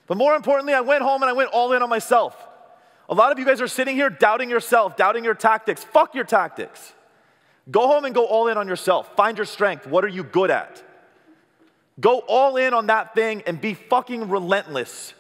But more importantly, I went home and I went all in on myself. A lot of you guys are sitting here doubting yourself, doubting your tactics. Fuck your tactics. Go home and go all in on yourself. Find your strength. What are you good at? Go all in on that thing and be fucking relentless.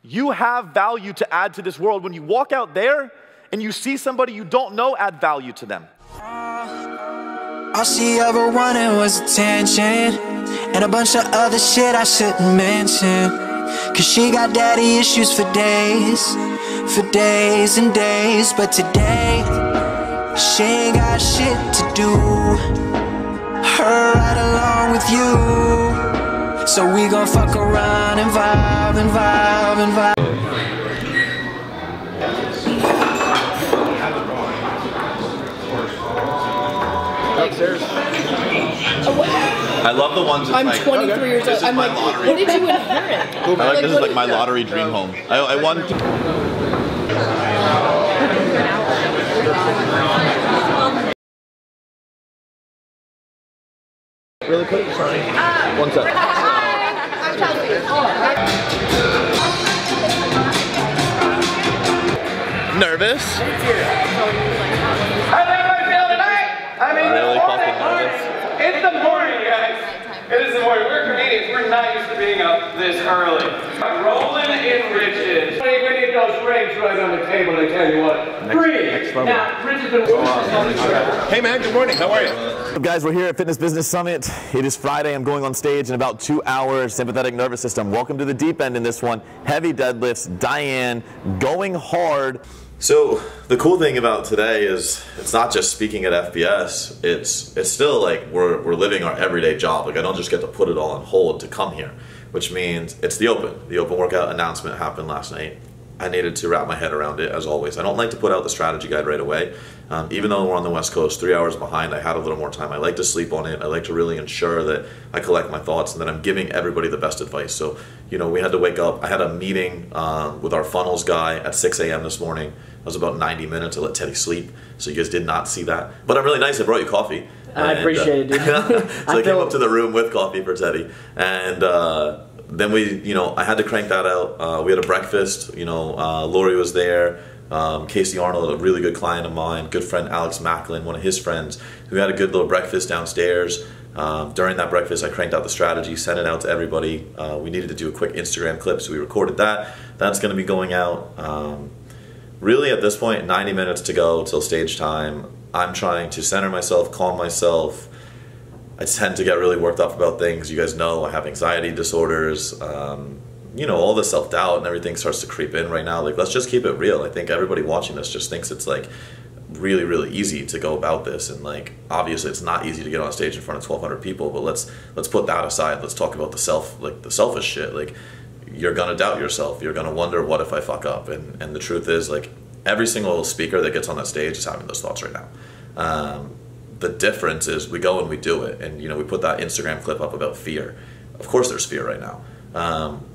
You have value to add to this world. When you walk out there and you see somebody you don't know, add value to them. All she ever wanted was attention and a bunch of other shit I shouldn't mention. Cause she got daddy issues for days and days. But today, she ain't got shit to do. Her right along with you. So we gon' fuck around and vibe and vibe and vibe. Upstairs. I love the ones. I'm 23 years old. I'm like, what did you inherit? This is like my lottery dream home. I won. Really quick, sorry. One sec. I'm Chelsea. Nervous? How's everybody feeling tonight? I mean, Really fucking nervous. it's the morning, guys. It is the morning. We're comedians. We're not used to being up this early. Rolling in riches. When you need those rings right on the table, they tell you what. Breathe. Now, Rich has been. Hey man, good morning. How are you? Guys, we're here at Fitness Business Summit. It is Friday. I'm going on stage in about 2 hours. Sympathetic nervous system. Welcome to the deep end in this one. Heavy deadlifts. Diane going hard. So the cool thing about today is it's not just speaking at FBS. It's still like we're living our everyday job. Like I don't just get to put it all on hold to come here, which means it's the open. The open workout announcement happened last night. I needed to wrap my head around it as always. I don't like to put out the strategy guide right away. Even though we're on the West Coast, 3 hours behind, I had a little more time. I like to sleep on it. I like to really ensure that I collect my thoughts and that I'm giving everybody the best advice. So, you know, we had to wake up. I had a meeting with our funnels guy at 6 a.m. this morning. It was about 90 minutes. I let Teddy sleep. So you guys did not see that. But I'm really nice. I brought you coffee. I appreciate it, dude. So I came up to the room with coffee for Teddy. And then I had to crank that out. We had a breakfast. Lori was there. Casey Arnold, a really good client of mine, good friend Alex Macklin, one of his friends, who had a good little breakfast downstairs. During that breakfast, I cranked out the strategy, sent it out to everybody. We needed to do a quick Instagram clip, so we recorded that. That's going to be going out. Really, at this point, 90 minutes to go till stage time. I'm trying to center myself, calm myself. I tend to get really worked up about things. You guys know I have anxiety disorders. All the self-doubt and everything starts to creep in right now. Like, let's just keep it real. I think everybody watching this just thinks it's like really, really easy to go about this. And like, obviously it's not easy to get on stage in front of 1,200 people, but let's put that aside. Let's talk about the selfish shit. Like, you're gonna doubt yourself. You're gonna wonder, what if I fuck up? And the truth is, like, every single speaker that gets on that stage is having those thoughts right now. The difference is we go and we do it. And, we put that Instagram clip up about fear. Of course there's fear right now.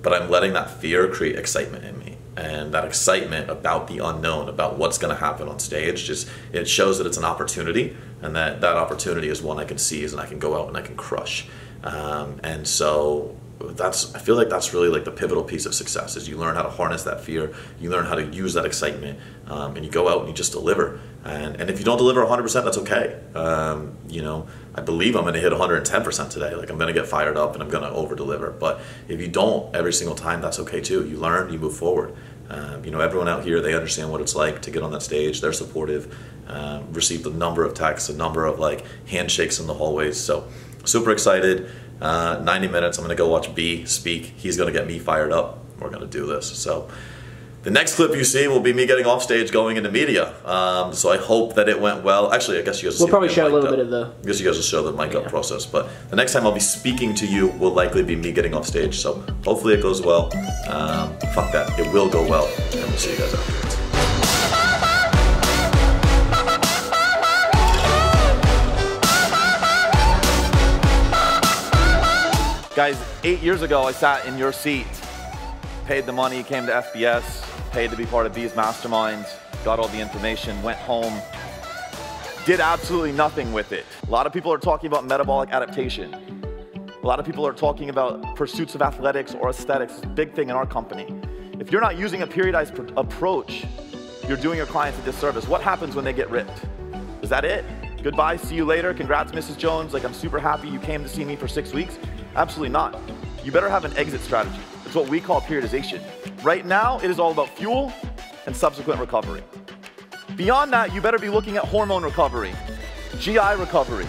But I'm letting that fear create excitement in me. And that excitement about the unknown, about what's going to happen on stage, it shows that it's an opportunity. And that opportunity is one I can seize and I can go out and I can crush. And so I feel like that's really like the pivotal piece of success, is you learn how to harness that fear, you learn how to use that excitement, and you go out and you just deliver. And if you don't deliver 100%, that's okay. I believe I'm going to hit 110% today. Like, I'm going to get fired up and I'm going to over deliver. But if you don't every single time, that's okay too. You learn, you move forward. Everyone out here, they understand what it's like to get on that stage. They're supportive. Received a number of texts, a number of like handshakes in the hallways. So super excited. 90 minutes, I'm going to go watch B speak. He's going to get me fired up. We're going to do this. So the next clip you see will be me getting off stage going into media. So I hope that it went well. Actually, I guess you guys will probably show a little bit of the... I guess you guys will show the mic up process. But the next time I'll be speaking to you will likely be me getting off stage. So hopefully it goes well. Fuck that. It will go well. And we'll see you guys afterwards. Guys, 8 years ago, I sat in your seat, paid the money, came to FBS, paid to be part of B's mastermind, got all the information, went home, did absolutely nothing with it. A lot of people are talking about metabolic adaptation. A lot of people are talking about pursuits of athletics or aesthetics. It's a big thing in our company. If you're not using a periodized approach, you're doing your clients a disservice. What happens when they get ripped? Is that it? Goodbye, see you later, congrats Mrs. Jones, like I'm super happy you came to see me for 6 weeks? Absolutely not. You better have an exit strategy. It's what we call periodization. Right now, it is all about fuel and subsequent recovery. Beyond that, you better be looking at hormone recovery, GI recovery.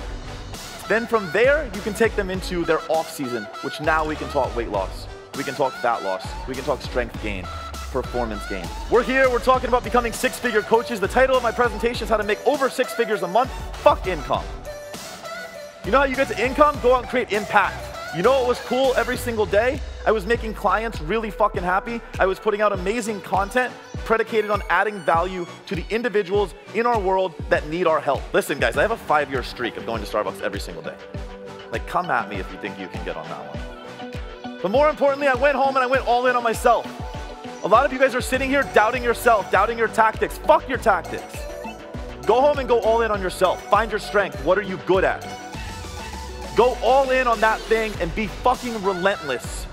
Then from there, you can take them into their off season, which now we can talk weight loss, we can talk fat loss, we can talk strength gain, performance gain. We're here, we're talking about becoming six-figure coaches. The title of my presentation is how to make over 6 figures a month. Fuck income. You know how you get to income? Go out and create impact. You know what was cool every single day? I was making clients really fucking happy. I was putting out amazing content predicated on adding value to the individuals in our world that need our help. Listen guys, I have a 5-year streak of going to Starbucks every single day. Like, come at me if you think you can get on that one. But more importantly, I went home and I went all in on myself. A lot of you guys are sitting here doubting yourself, doubting your tactics. Fuck your tactics. Go home and go all in on yourself. Find your strength. What are you good at? Go all in on that thing and be fucking relentless.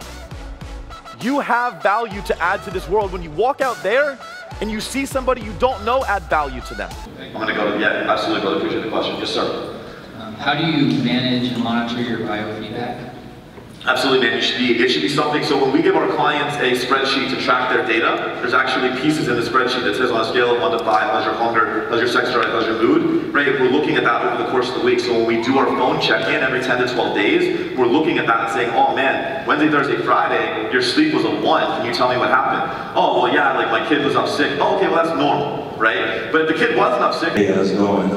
You have value to add to this world. When you walk out there and you see somebody you don't know, add value to them. I'm going to go to, yeah, absolutely, brother. Appreciate the question. Yes, sir. How do you manage and monitor your biofeedback? Absolutely, man. It should be something. So when we give our clients a spreadsheet to track their data, there's actually pieces in the spreadsheet that says on a scale of 1 to 5, how's your hunger, how's your sex drive, how's your mood, right? We're looking at that over the course of the week. So when we do our phone check-in every 10 to 12 days, we're looking at that and saying, oh man, Wednesday, Thursday, Friday, your sleep was a 1. Can you tell me what happened? Oh, well, yeah, like my kid was up sick. Oh, okay, well, that's normal, right? But if the kid wasn't up sick. Hey, how's it going?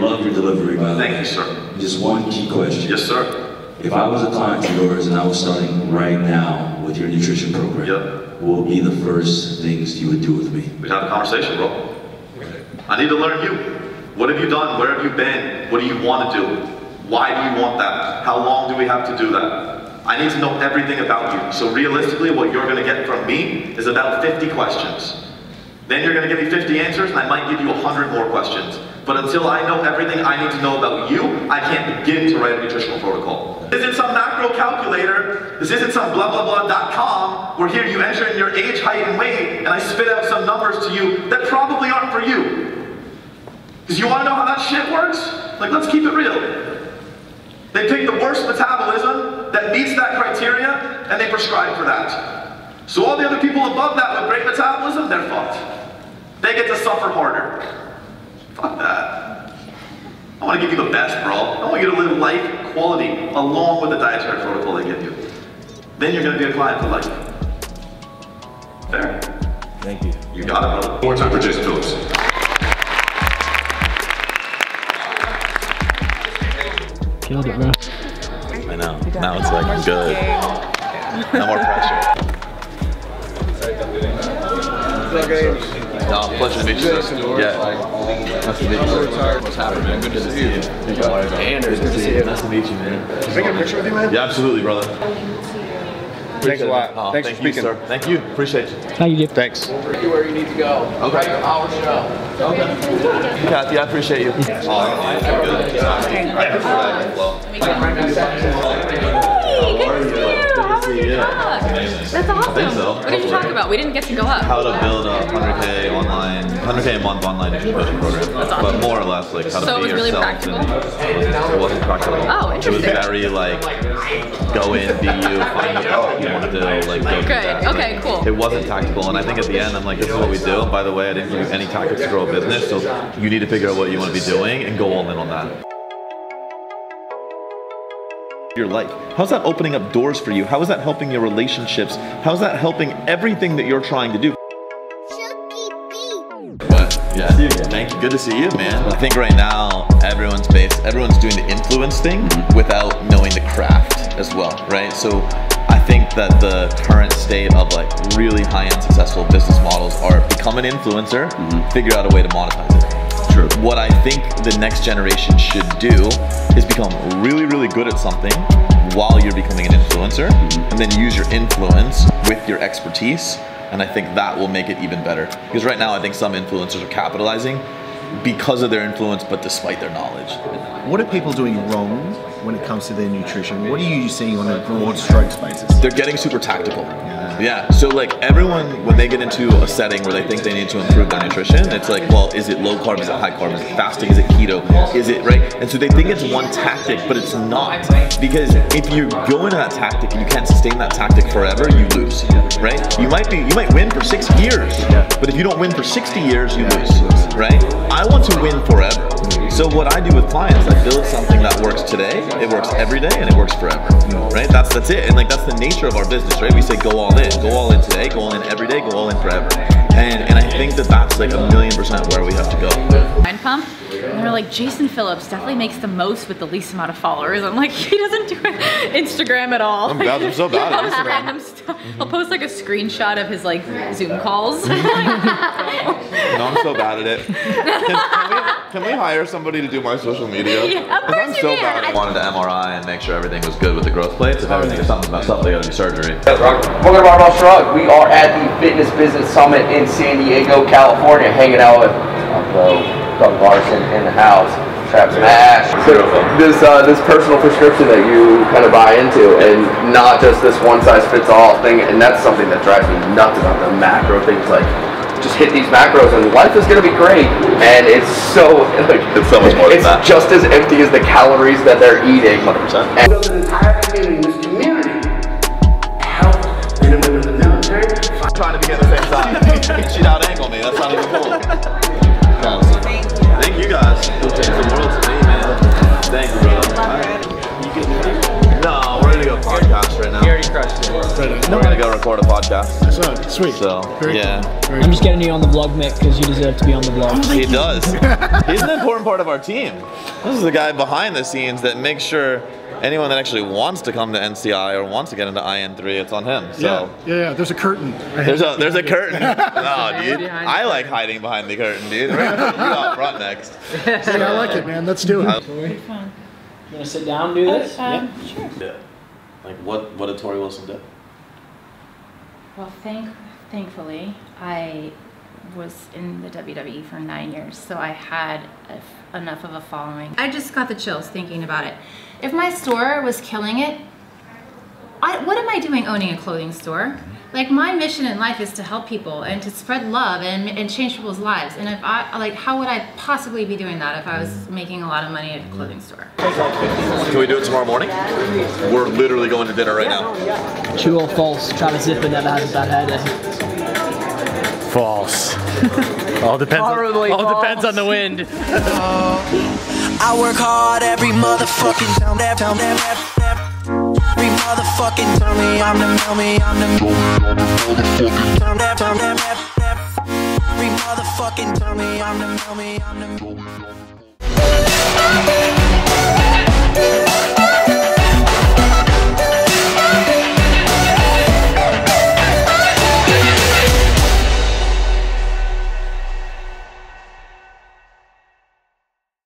Love your delivery, by the way. Thank you, sir. Just one key question. Yes, sir. If I was a client of yours and I was starting right now with your nutrition program, yep, what would be the first things you would do with me? We'd have a conversation, bro. I need to learn you. What have you done? Where have you been? What do you want to do? Why do you want that? How long do we have to do that? I need to know everything about you. So realistically, what you're going to get from me is about 50 questions. Then you're going to give me 50 answers, and I might give you 100 more questions. But until I know everything I need to know about you, I can't begin to write a nutritional protocol. This isn't some macro calculator. This isn't some blah blah blah.com where here you enter in your age, height, and weight, and I spit out some numbers to you that probably aren't for you. Because you want to know how that shit works? Like, let's keep it real. They pick the worst metabolism that meets that criteria, and they prescribe for that. So all the other people above that with great metabolism, they're fucked. They get to suffer harder. Fuck that. I want to give you the best, bro. I want you to live life quality along with the dietary protocol they give you. Then you're going to be a client for life. Fair? Thank you. You got it, brother. One more time for Jason Phillips. Killed it, bro. I know. Now it's like good. No more pressure. No, pleasure to meet you, sir. Yeah. Nice to meet you, sir. What's happening, man? Good to see you. Anders, good to see you. Nice to meet you, man. Can I get a picture with you, man? Yeah, absolutely, brother. Thanks a lot. Oh, Thanks for speaking. you, sir. Thank you. Appreciate you. Thank you. Thanks. Where you need to go. Okay. Our show. Okay. Kathy, I appreciate you. Oh, good. That's awesome. So. What did you talk about? We didn't get to go up. How to build a 100K a month online nutrition program. That's awesome. But more or less, like how to So it be was really yourself. practical? It wasn't practical. Oh, interesting. It was very like, go in, be you, find out what you want to do, like go do that. Good. Okay, cool. It wasn't tactical, and I think at the end I'm like, this is what we do. By the way, I didn't give you any tactics to grow a business, so you need to figure out what you want to be doing and go all in on that. Your life. How's that opening up doors for you? How is that helping your relationships? How's that helping everything that you're trying to do? But yeah, thank you. Good to see you, man. I think right now everyone's doing the influence thing without knowing the craft as well, right? So I think that the current state of like really high-end successful business models are become an influencer, figure out a way to monetize it. True. What I think the next generation should do is become really, really good at something while you're becoming an influencer, and then use your influence with your expertise, and I think that will make it even better. Because right now I think some influencers are capitalizing because of their influence, but despite their knowledge. What are people doing wrong when it comes to their nutrition? What are you seeing on a broad strokes basis? They're getting super tactical. Yeah, so like everyone, when they get into a setting where they think they need to improve their nutrition, it's like, well, is it low carb, is it high carb, is it fasting, is it keto, is it, right? And so they think it's one tactic, but it's not. Because if you go into that tactic and you can't sustain that tactic forever, you lose, right? You might win for 6 years, but if you don't win for 60 years, you lose, right? I want to win forever. So what I do with clients, I build something that works today, it works every day, and it works forever, right? That's it, and like that's the nature of our business, right? We say go all in today, go all in every day, go all in forever. And I think that that's like 1,000,000% where we have to go. Mind pump, and they're like, Jason Phillips definitely makes the most with the least amount of followers. I'm like, he doesn't do Instagram at all. I'm so bad at Instagram. Random stuff. I'll post like a screenshot of his like Zoom calls. No, I'm so bad at it. Can we hire somebody to do my social media? Yeah, of course I'm so bad. I wanted to MRI and make sure everything was good with the growth plates. If something's messed up, they gotta do surgery. Welcome to Barbell Shrug. We are at the Fitness Business Summit in San Diego, California, hanging out with Doug Larson in the house. Travis Mash. This personal prescription that you kind of buy into, and not just this one size fits all thing. And that's something that drives me nuts about the macro things. Like, just hit these macros and life is gonna be great. And it's so like it's so much more than that. It's just as empty as the calories that they're eating. 100%. And the entire community, this community, help men and women in the military. I'm trying to be at the same side. She'd out angle me. That's not even cool. Thank you guys. You'll take the world to me, man. Thank you, brother. No, we're gonna go podcast right now. You already crushed it. We're gonna go record a podcast. Sweet. So, yeah. I'm just getting you on the vlog, Mick, because you deserve to be on the vlog. He does. He's an important part of our team. This is the guy behind the scenes that makes sure anyone that actually wants to come to NCI or wants to get into IN3, it's on him. So yeah. There's a curtain. There's a curtain. No, dude. I like hiding behind the curtain, dude. We're gonna put you out front next. Hey, I like it, man. Let's do it. You wanna sit down and do this? Sure. Yeah. Like what did Tori Wilson do? Well, thankfully, I was in the WWE for 9 years, so I had enough of a following. I just got the chills thinking about it. If my store was killing it, what am I doing owning a clothing store? Like, my mission in life is to help people and to spread love and change people's lives. And if how would I possibly be doing that if I was making a lot of money at a clothing store? Can we do it tomorrow morning? We're literally going to dinner right now. True or false? Travis Zipper never has a bad hair day. False. All depends on the wind. I work hard every motherfucking time. Every motherfucking tell me I'm the every motherfucking tell me I'm the